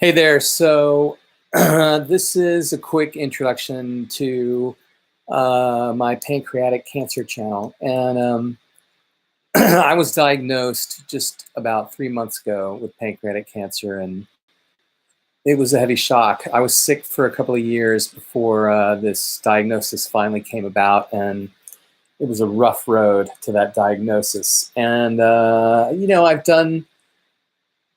Hey there. So, this is a quick introduction to my pancreatic cancer channel. And I was diagnosed just about 3 months ago with pancreatic cancer, and it was a heavy shock. I was sick for a couple of years before this diagnosis finally came about, and it was a rough road to that diagnosis. And I've done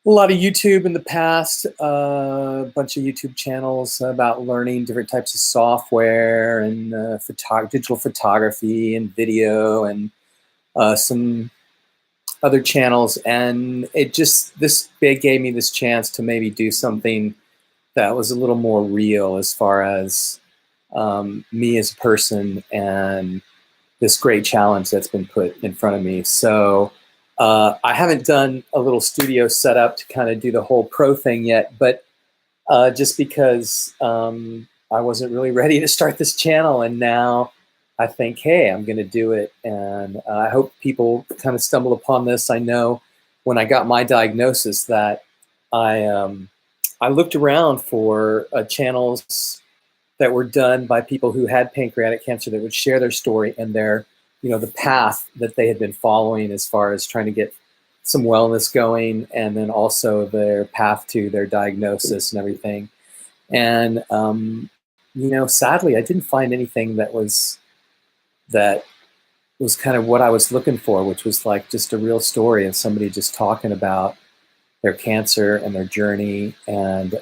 a lot of YouTube in the past, a bunch of YouTube channels about learning different types of software and digital photography and video and some other channels. And this big gave me this chance to maybe do something that was a little more real as far as me as a person and this great challenge that's been put in front of me. So I haven't done a little studio setup to kind of do the whole pro thing yet, but just because I wasn't really ready to start this channel, and now I think, hey, I'm going to do it, and I hope people kind of stumble upon this. I know when I got my diagnosis that I looked around for channels that were done by people who had pancreatic cancer that would share their story and the path that they had been following as far as trying to get some wellness going, and then also their path to their diagnosis and everything. And sadly, I didn't find anything that was kind of what I was looking for, which was like just a real story and somebody just talking about their cancer and their journey. And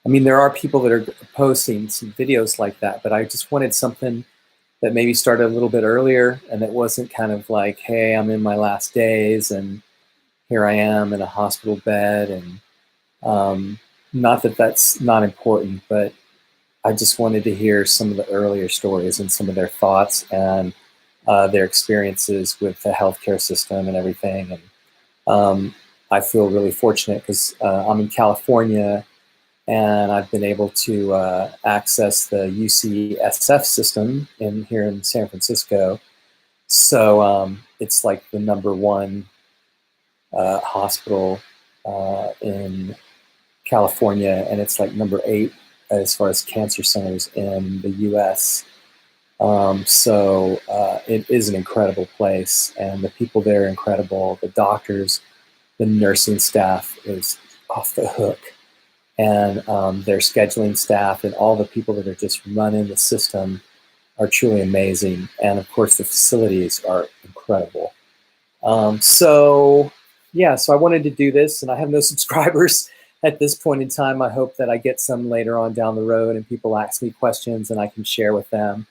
there are people that are posting some videos like that, but I just wanted something that maybe started a little bit earlier, and it wasn't kind of like, hey, I'm in my last days and here I am in a hospital bed. And not that that's not important, but I just wanted to hear some of the earlier stories and some of their thoughts and their experiences with the healthcare system and everything. And I feel really fortunate because I'm in California, and I've been able to access the UCSF system here in San Francisco. So it's like the number one hospital in California, and it's like number 8 as far as cancer centers in the U.S. So it is an incredible place, and the people there are incredible. The doctors, the nursing staff is off the hook. And their scheduling staff and all the people that are just running the system are truly amazing. And of course, the facilities are incredible. So I wanted to do this, and I have no subscribers at this point in time. I hope that I get some later on down the road, and people ask me questions and I can share with them.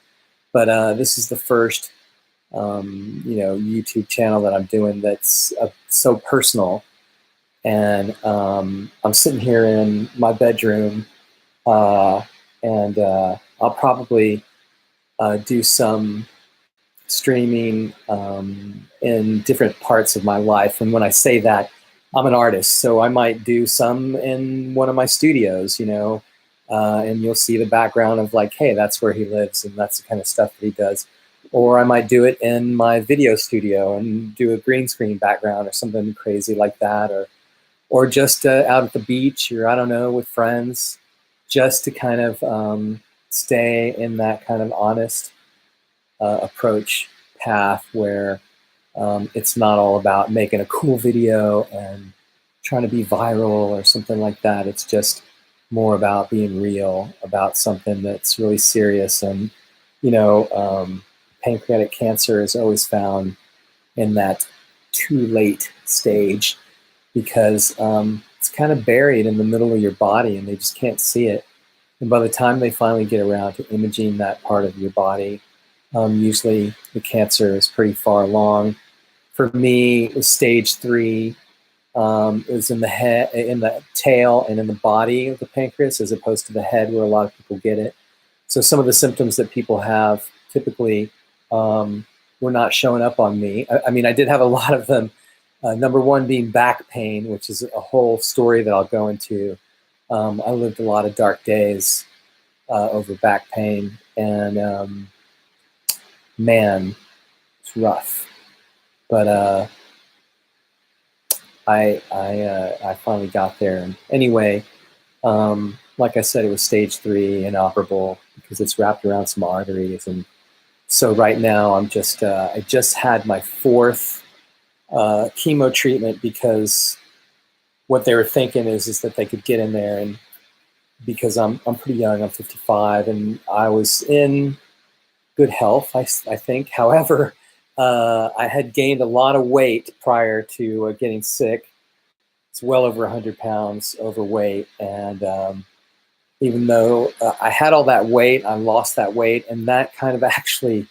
But this is the first, YouTube channel that I'm doing that's so personal. And I'm sitting here in my bedroom, and I'll probably do some streaming in different parts of my life. And when I say that, I'm an artist, so I might do some in one of my studios, and you'll see the background of like, hey, that's where he lives, and that's the kind of stuff that he does. Or I might do it in my video studio and do a green screen background or something crazy like that, or just out at the beach, or I don't know, with friends, just to kind of stay in that kind of honest approach path where it's not all about making a cool video and trying to be viral or something like that. It's just more about being real about something that's really serious. And, pancreatic cancer is always found in that too late stage, because it's kind of buried in the middle of your body and they just can't see it. And by the time they finally get around to imaging that part of your body, usually the cancer is pretty far along. For me, it was stage 3. It was in the head, in the tail, and in the body of the pancreas, as opposed to the head where a lot of people get it. So some of the symptoms that people have typically were not showing up on me. I did have a lot of them. Number 1 being back pain, which is a whole story that I'll go into. I lived a lot of dark days over back pain, and man, it's rough. But I finally got there. And anyway, like I said, it was stage 3, inoperable, because it's wrapped around some arteries. And so right now I'm just I just had my 4th chemo treatment, because what they were thinking is that they could get in there, and because I'm pretty young, I'm 55, and I was in good health, I think. However, I had gained a lot of weight prior to getting sick. It's well over 100 pounds overweight, and even though I had all that weight, I lost that weight, and that kind of actually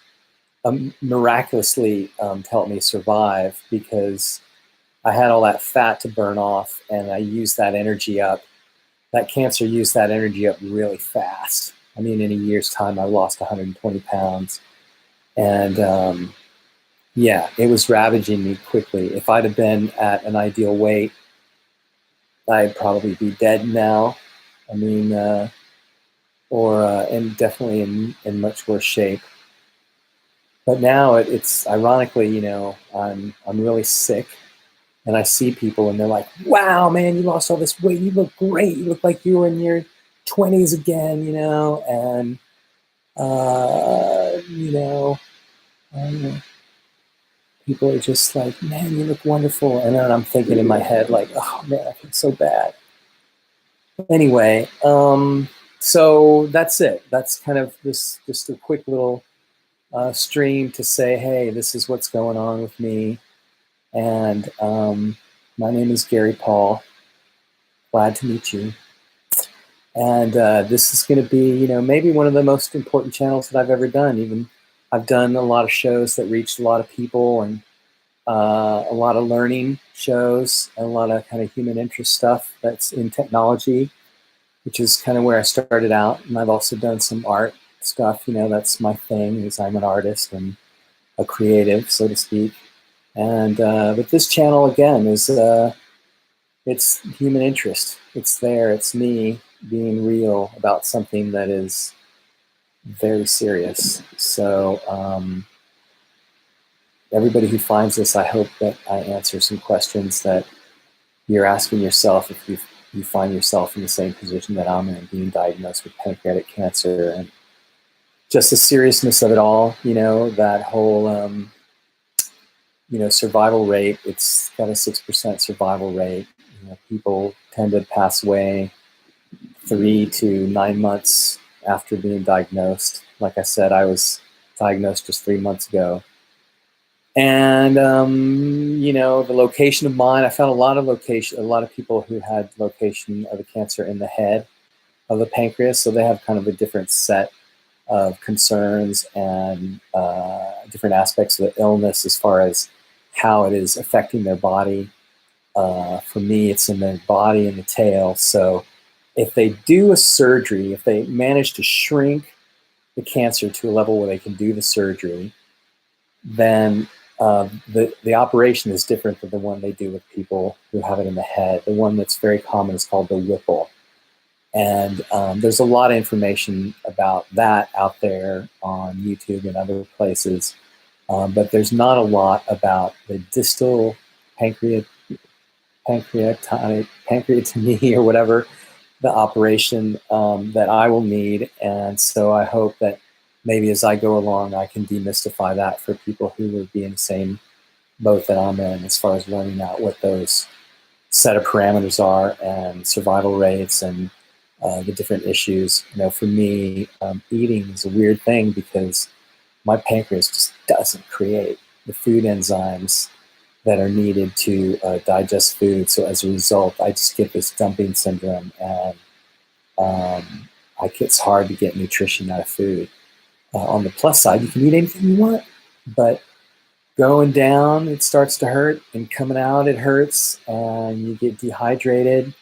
miraculously helped me survive, because I had all that fat to burn off, and I used that energy up. That cancer used that energy up really fast. I mean, in a year's time, I lost 120 pounds. And yeah, it was ravaging me quickly. If I'd have been at an ideal weight, I'd probably be dead now. I mean, and definitely in much worse shape. But now it's ironically, I'm really sick, and I see people and they're like, "Wow, man, you lost all this weight. You look great. You look like you were in your 20s again," and you know, people are just like, "Man, you look wonderful," and then I'm thinking in my head like, "Oh man, I feel so bad." Anyway, so that's it. That's kind of just a quick little stream to say, hey, this is what's going on with me. And my name is Gary Paul. Glad to meet you. And this is going to be, maybe one of the most important channels that I've ever done. Even I've done a lot of shows that reached a lot of people, and a lot of learning shows, and a lot of kind of human interest stuff that's in technology, which is kind of where I started out. And I've also done some art stuff. That's my thing, is I'm an artist and a creative, so to speak. And but this channel, again, is it's human interest. It's there. It's me being real about something that is very serious. So everybody who finds this, I hope that I answer some questions that you're asking yourself if you find yourself in the same position that I'm in, being diagnosed with pancreatic cancer, and just the seriousness of it all. That whole survival rate. It's got a 6% survival rate. People tend to pass away 3 to 9 months after being diagnosed. Like I said, I was diagnosed just 3 months ago. And, the location of mine, I found a lot of people who had location of the cancer in the head of the pancreas. So they have kind of a different set of concerns and different aspects of the illness as far as how it is affecting their body. For me, it's in their body and the tail. So if they do a surgery, if they manage to shrink the cancer to a level where they can do the surgery, then the operation is different than the one they do with people who have it in the head. The one that's very common is called the Whipple. And there's a lot of information about that out there on YouTube and other places. But there's not a lot about the distal pancreatomy or whatever, the operation that I will need. And so I hope that maybe as I go along, I can demystify that for people who would be in the same boat that I'm in, as far as learning out what those set of parameters are and survival rates and the different issues. For me, eating is a weird thing, because my pancreas just doesn't create the food enzymes that are needed to digest food. So as a result, I just get this dumping syndrome, and it's hard to get nutrition out of food. On the plus side, you can eat anything you want, but going down, it starts to hurt, and coming out, it hurts, and you get dehydrated.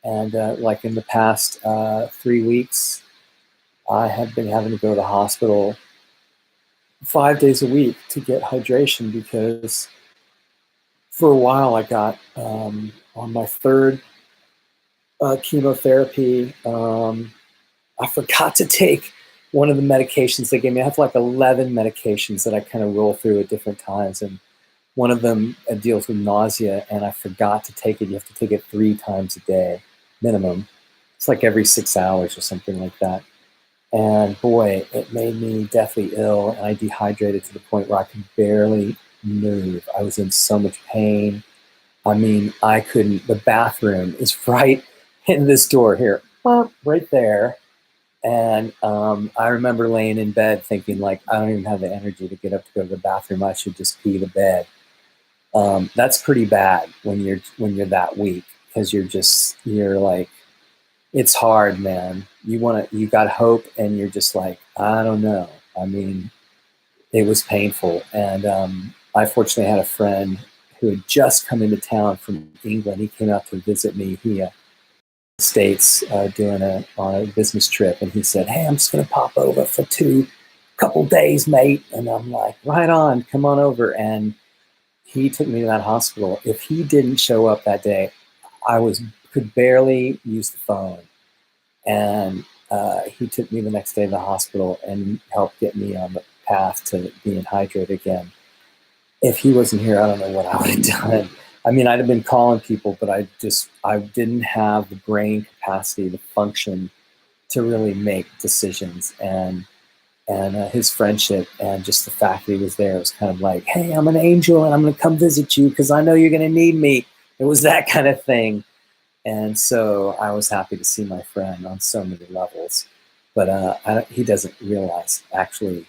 And like in the past 3 weeks, I have been having to go to the hospital 5 days a week to get hydration, because for a while I got on my 3rd chemotherapy. I forgot to take one of the medications they gave me. I have like 11 medications that I kind of roll through at different times. And one of them deals with nausea, and I forgot to take it. You have to take it 3 times a day, minimum. It's like every 6 hours or something like that. And boy, it made me deathly ill, and I dehydrated to the point where I could barely move. I was in so much pain. I mean, I couldn't. The bathroom is right in this door here, right there. And I remember laying in bed thinking, like, I don't even have the energy to get up to go to the bathroom. I should just pee the bed. That's pretty bad when you're that weak, because you're like, it's hard, man. You got hope, and you're just like, I don't know. I mean, it was painful. And I fortunately had a friend who had just come into town from England. He came out to visit me. He States doing on a business trip, and he said, "Hey, I'm just going to pop over for couple days, mate." And I'm like, "Right on, come on over." And he took me to that hospital. If he didn't show up that day, could barely use the phone. And he took me the next day to the hospital and helped get me on the path to being hydrated again. If he wasn't here, I don't know what I would have done. I mean, I'd have been calling people, but I didn't have the brain capacity to function to really make decisions. And his friendship and just the fact that he was there was kind of like, "Hey, I'm an angel, and I'm going to come visit you because I know you're going to need me." It was that kind of thing. And so I was happy to see my friend on so many levels. But he doesn't realize actually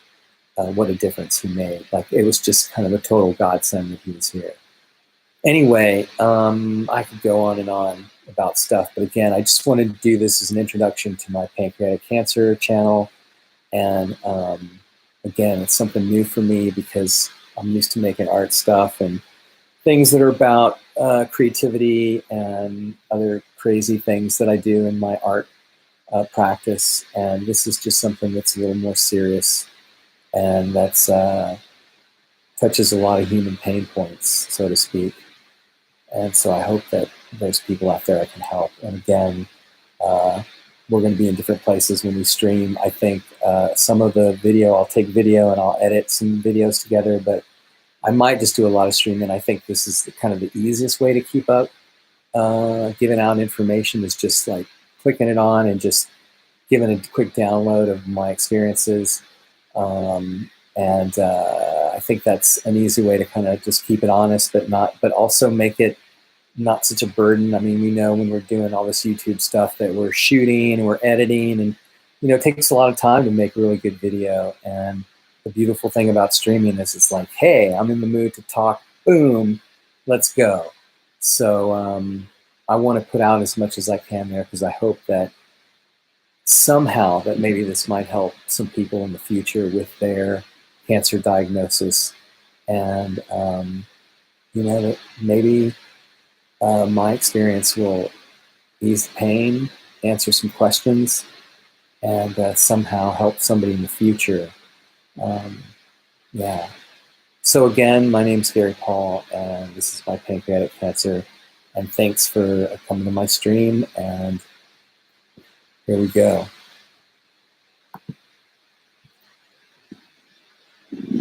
what a difference he made. Like, it was just kind of a total godsend that he was here. Anyway, I could go on and on about stuff, but again, I just wanted to do this as an introduction to my pancreatic cancer channel. And again, it's something new for me because I'm used to making art stuff and things that are about creativity and other crazy things that I do in my art practice. And this is just something that's a little more serious, and that's touches a lot of human pain points, so to speak. And so I hope that there's people out there I can help. And again, we're going to be in different places when we stream. I think some of the video, I'll take video and I'll edit some videos together, but I might just do a lot of streaming. I think this is kind of the easiest way to keep up giving out information, is just like clicking it on and just giving a quick download of my experiences. I think that's an easy way to kind of just keep it honest, but also make it not such a burden. I mean, we know when we're doing all this YouTube stuff that we're shooting and we're editing, and it takes a lot of time to make really good video. And the beautiful thing about streaming is it's like, hey, I'm in the mood to talk, boom, let's go. So I want to put out as much as I can there, because I hope that somehow that maybe this might help some people in the future with their cancer diagnosis. And that maybe my experience will ease the pain, answer some questions, and somehow help somebody in the future. Yeah. So again, my name's Gary Paul, and this is my pancreatic cancer. And thanks for coming to my stream. And here we go.